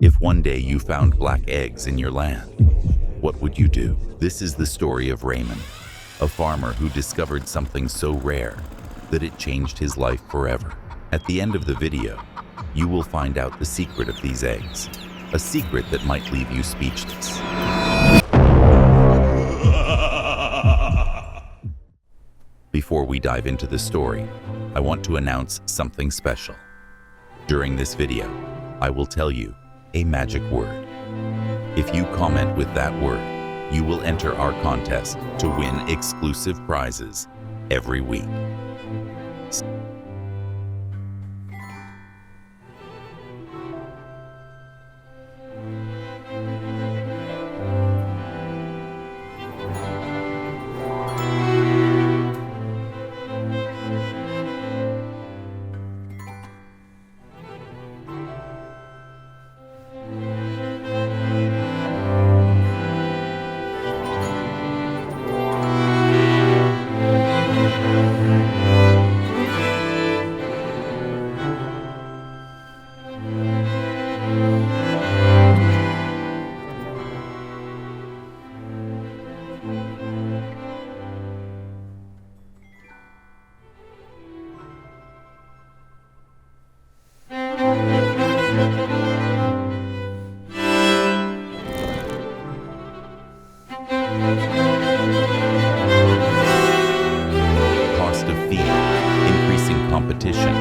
If one day you found black eggs in your land, what would you do? This is the story of Raymond, a farmer who discovered something so rare that it changed his life forever. At the end of the video, you will find out the secret of these eggs, a secret that might leave you speechless. Before we dive into the story, I want to announce something special. During this video, I will tell you a magic word. If you comment with that word, you will enter our contest to win exclusive prizes every week. Cost of feed, increasing competition.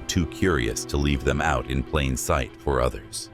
Too curious to leave them out in plain sight for others.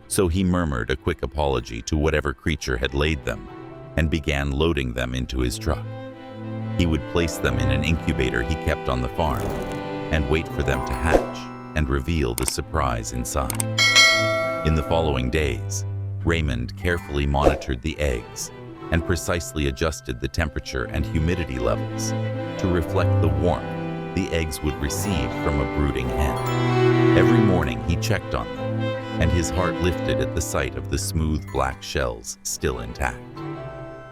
So he murmured a quick apology to whatever creature had laid them and began loading them into his truck. He would place them in an incubator he kept on the farm and wait for them to hatch and reveal the surprise inside. In the following days, Raymond carefully monitored the eggs and precisely adjusted the temperature and humidity levels to reflect the warmth the eggs would receive from a brooding hen. Every morning he checked on them, and his heart lifted at the sight of the smooth black shells still intact.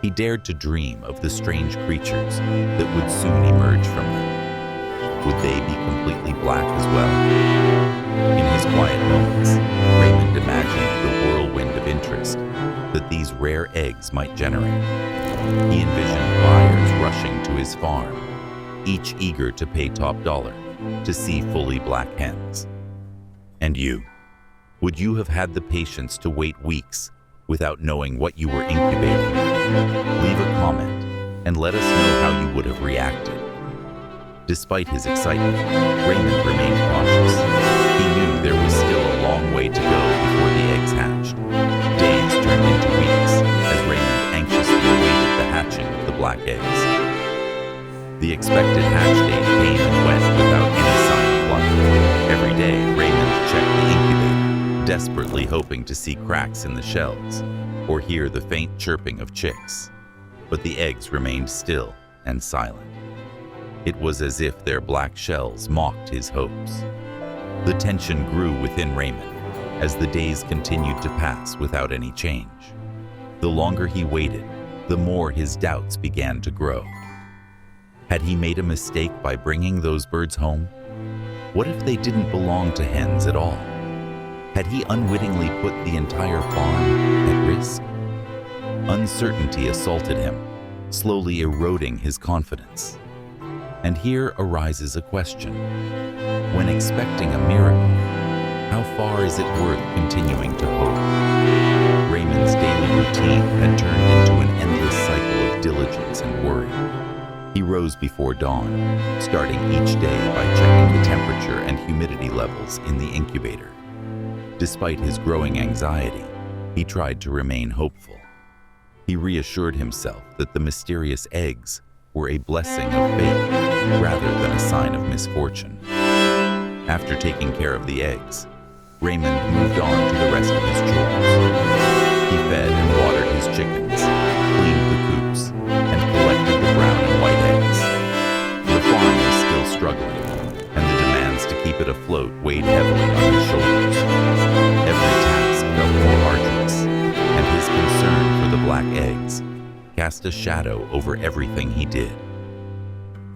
He dared to dream of the strange creatures that would soon emerge from them. Would they be completely black as well? In his quiet moments, Raymond imagined the whirlwind of interest that these rare eggs might generate. He envisioned buyers rushing to his farm, each eager to pay top dollar to see fully black hens. And you? Would you have had the patience to wait weeks without knowing what you were incubating? Leave a comment and let us know how you would have reacted. Despite his excitement, Raymond remained cautious. He knew there was still a long way to go before the eggs hatched. Days turned into weeks as Raymond anxiously awaited the hatching of the black eggs. The expected hatch date came and went without any sign of life. Every day, Raymond checked the incubator, desperately hoping to see cracks in the shells or hear the faint chirping of chicks. But the eggs remained still and silent. It was as if their black shells mocked his hopes. The tension grew within Raymond as the days continued to pass without any change. The longer he waited, the more his doubts began to grow. Had he made a mistake by bringing those birds home? What if they didn't belong to hens at all? Had he unwittingly put the entire farm at risk? Uncertainty assaulted him, slowly eroding his confidence. And here arises a question. When expecting a miracle, how far is it worth continuing to hope? Raymond's daily routine had turned into an endless cycle of diligence and worry. He rose before dawn, starting each day by checking the temperature and humidity levels in the incubator. Despite his growing anxiety, he tried to remain hopeful. He reassured himself that the mysterious eggs were a blessing of fate rather than a sign of misfortune. After taking care of the eggs, Raymond moved on to the rest of his chores. He fed and watered his chickens, cleaned the coops, and collected the brown and white eggs. The farm was still struggling, and the demands to keep it afloat weighed heavily on his shoulders. Every task felt more arduous, and his concern for the black eggs cast a shadow over everything he did.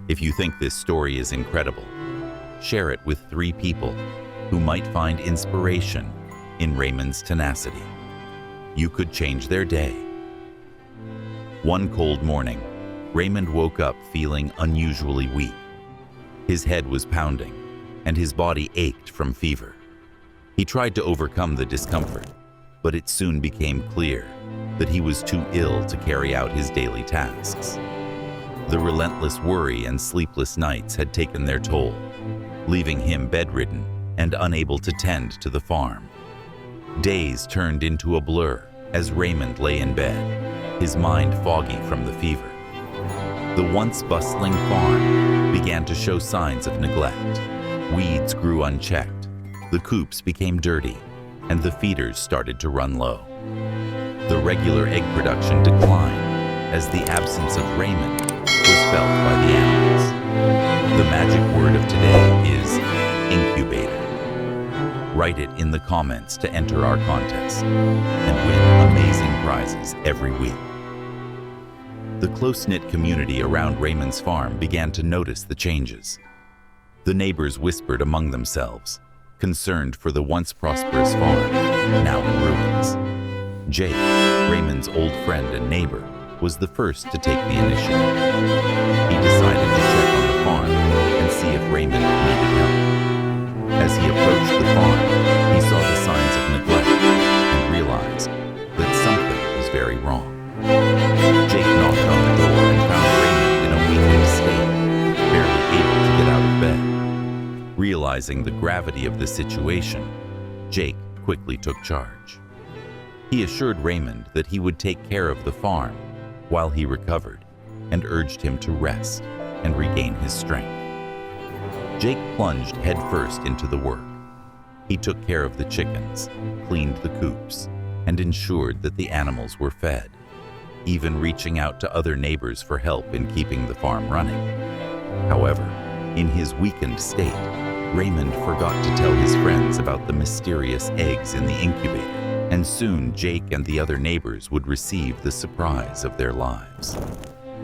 If you think this story is incredible, share it with 3 people who might find inspiration in Raymond's tenacity. You could change their day. One cold morning, Raymond woke up feeling unusually weak. His head was pounding, and his body ached from fever. He tried to overcome the discomfort, but it soon became clear that he was too ill to carry out his daily tasks. The relentless worry and sleepless nights had taken their toll, leaving him bedridden and unable to tend to the farm. Days turned into a blur as Raymond lay in bed, his mind foggy from the fever. The once bustling farm began to show signs of neglect. Weeds grew unchecked, the coops became dirty, and the feeders started to run low. The regular egg production declined as the absence of Raymond was felt by the animals. The magic word of today is incubator. Write it in the comments to enter our contest and win amazing prizes every week. The close-knit community around Raymond's farm began to notice the changes. The neighbors whispered among themselves, concerned for the once prosperous farm, now in ruins. Jake, Raymond's old friend and neighbor, was the first to take the initiative. He decided to check on the farm and see if Raymond needed help. As he approached the farm, he saw the signs of neglect and realized that something was very wrong. Jake knocked on the door and found Raymond in a weakened state, barely able to get out of bed. Realizing the gravity of the situation, Jake quickly took charge. He assured Raymond that he would take care of the farm while he recovered and urged him to rest and regain his strength. Jake plunged headfirst into the work. He took care of the chickens, cleaned the coops, and ensured that the animals were fed, even reaching out to other neighbors for help in keeping the farm running. However, in his weakened state, Raymond forgot to tell his friends about the mysterious eggs in the incubator, and soon Jake and the other neighbors would receive the surprise of their lives.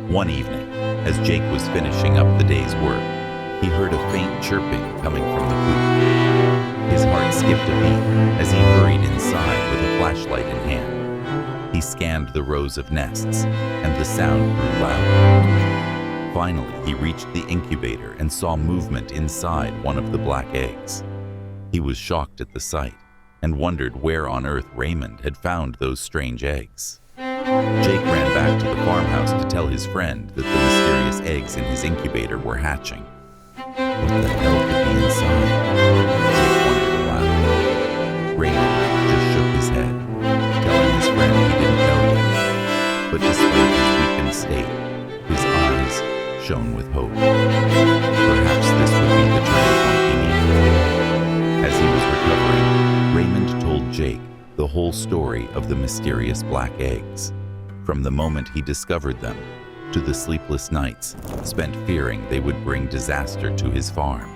One evening, as Jake was finishing up the day's work, he heard a faint chirping coming from the coop. His heart skipped a beat as he hurried inside with a flashlight in hand. He scanned the rows of nests, and the sound grew louder. Finally, he reached the incubator and saw movement inside one of the black eggs. He was shocked at the sight and wondered where on earth Raymond had found those strange eggs. Jake ran back to the farmhouse to tell his friend that the mysterious eggs in his incubator were hatching. What the hell could be inside? Jake wondered aloud. Raymond just shook his head, telling his friend he didn't know yet. But despite his weakened state, his eyes shone with hope. Perhaps this would be the turning point he needed. As he was recovering, Raymond told Jake the whole story of the mysterious black eggs, from the moment he discovered them to the sleepless nights spent fearing they would bring disaster to his farm.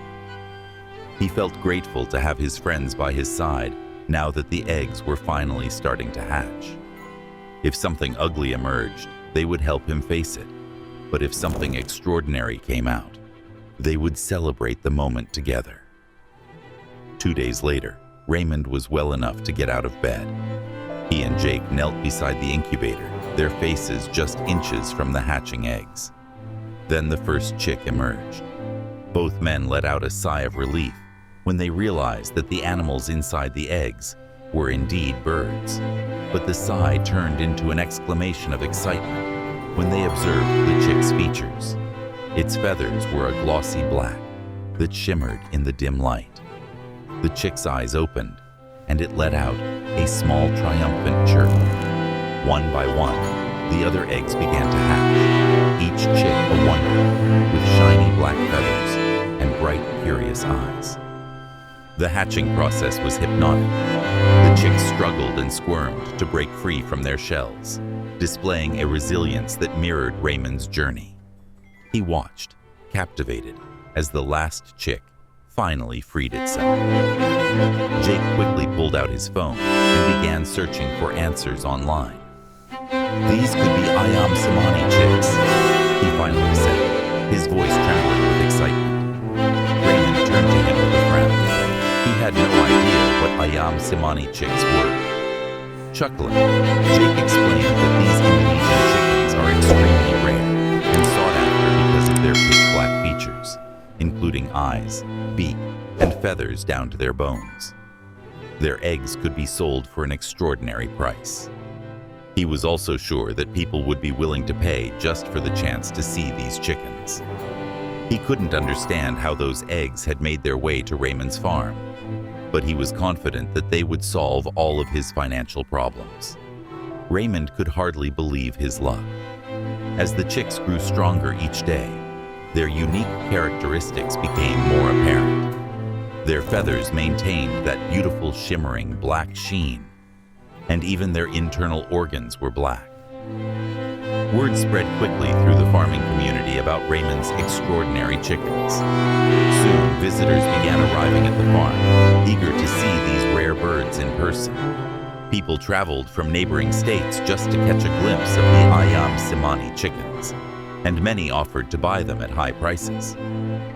He felt grateful to have his friends by his side now that the eggs were finally starting to hatch. If something ugly emerged, they would help him face it. But if something extraordinary came out, they would celebrate the moment together. 2 days later, Raymond was well enough to get out of bed. He and Jake knelt beside the incubator, their faces just inches from the hatching eggs. Then the first chick emerged. Both men let out a sigh of relief when they realized that the animals inside the eggs were indeed birds. But the sigh turned into an exclamation of excitement when they observed the chick's features. Its feathers were a glossy black that shimmered in the dim light. The chick's eyes opened, and it let out a small triumphant chirp. One by one, the other eggs began to hatch, each chick a wonder, with shiny black feathers and bright, curious eyes. The hatching process was hypnotic. The chicks struggled and squirmed to break free from their shells, displaying a resilience that mirrored Raymond's journey. He watched, captivated, as the last chick finally freed itself. Jake quickly pulled out his phone and began searching for answers online. These could be Ayam Samani chicks, he finally said, his voice trembling with excitement. Raymond turned to him with a frown. He had no idea what Ayam Samani chicks were. Chuckling, Jake explained that these Indonesian chickens are extremely rare and sought after because of their pitch-black features, including eyes, beak, and feathers down to their bones. Their eggs could be sold for an extraordinary price. He was also sure that people would be willing to pay just for the chance to see these chickens. He couldn't understand how those eggs had made their way to Raymond's farm, but he was confident that they would solve all of his financial problems. Raymond could hardly believe his luck. As the chicks grew stronger each day, their unique characteristics became more apparent. Their feathers maintained that beautiful shimmering black sheen, and even their internal organs were black. Word spread quickly through the farming community about Raymond's extraordinary chickens. Soon, visitors began arriving at the farm, eager to see these rare birds in person. People traveled from neighboring states just to catch a glimpse of the Ayam Samani chickens, and many offered to buy them at high prices.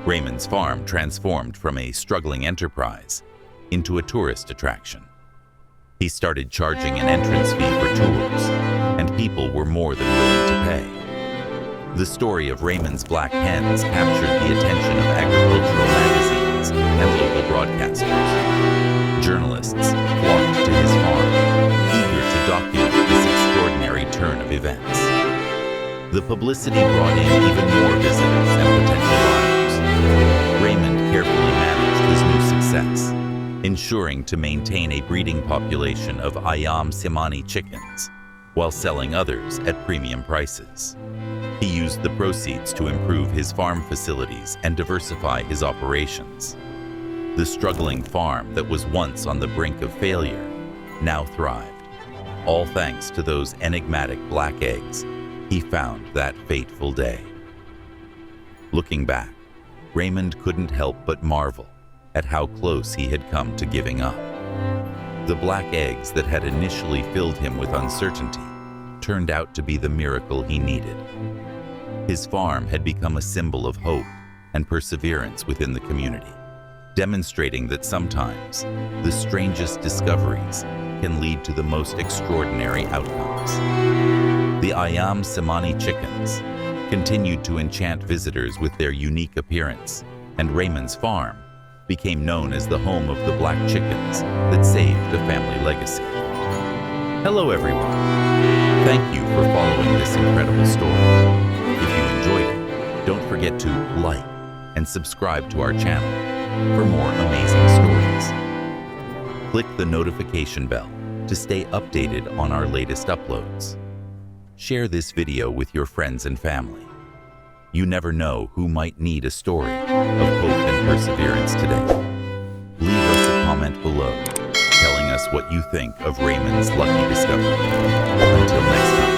Raymond's farm transformed from a struggling enterprise into a tourist attraction. He started charging an entrance fee for tours, and people were more than willing to pay. The story of Raymond's black hens captured the attention of agricultural magazines and local broadcasters. Journalists flocked to his farm, eager to document this extraordinary turn of events. The publicity brought in even more visitors and potential buyers. Raymond carefully managed his new success, ensuring to maintain a breeding population of Ayam Samani chickens, while selling others at premium prices. He used the proceeds to improve his farm facilities and diversify his operations. The struggling farm that was once on the brink of failure now thrived, all thanks to those enigmatic black eggs he found that fateful day. Looking back, Raymond couldn't help but marvel at how close he had come to giving up. The black eggs that had initially filled him with uncertainty turned out to be the miracle he needed. His farm had become a symbol of hope and perseverance within the community, demonstrating that sometimes the strangest discoveries can lead to the most extraordinary outcomes. The Ayam Samani chickens, continued to enchant visitors with their unique appearance, and Raymond's farm became known as the home of the black chickens that saved the family legacy. Hello everyone. Thank you for following this incredible story. If you enjoyed it, don't forget to like and subscribe to our channel for more amazing stories. Click the notification bell to stay updated on our latest uploads. Share this video with your friends and family. You never know who might need a story of hope and perseverance today. Leave us a comment below telling us what you think of Raymond's lucky discovery. Until next time.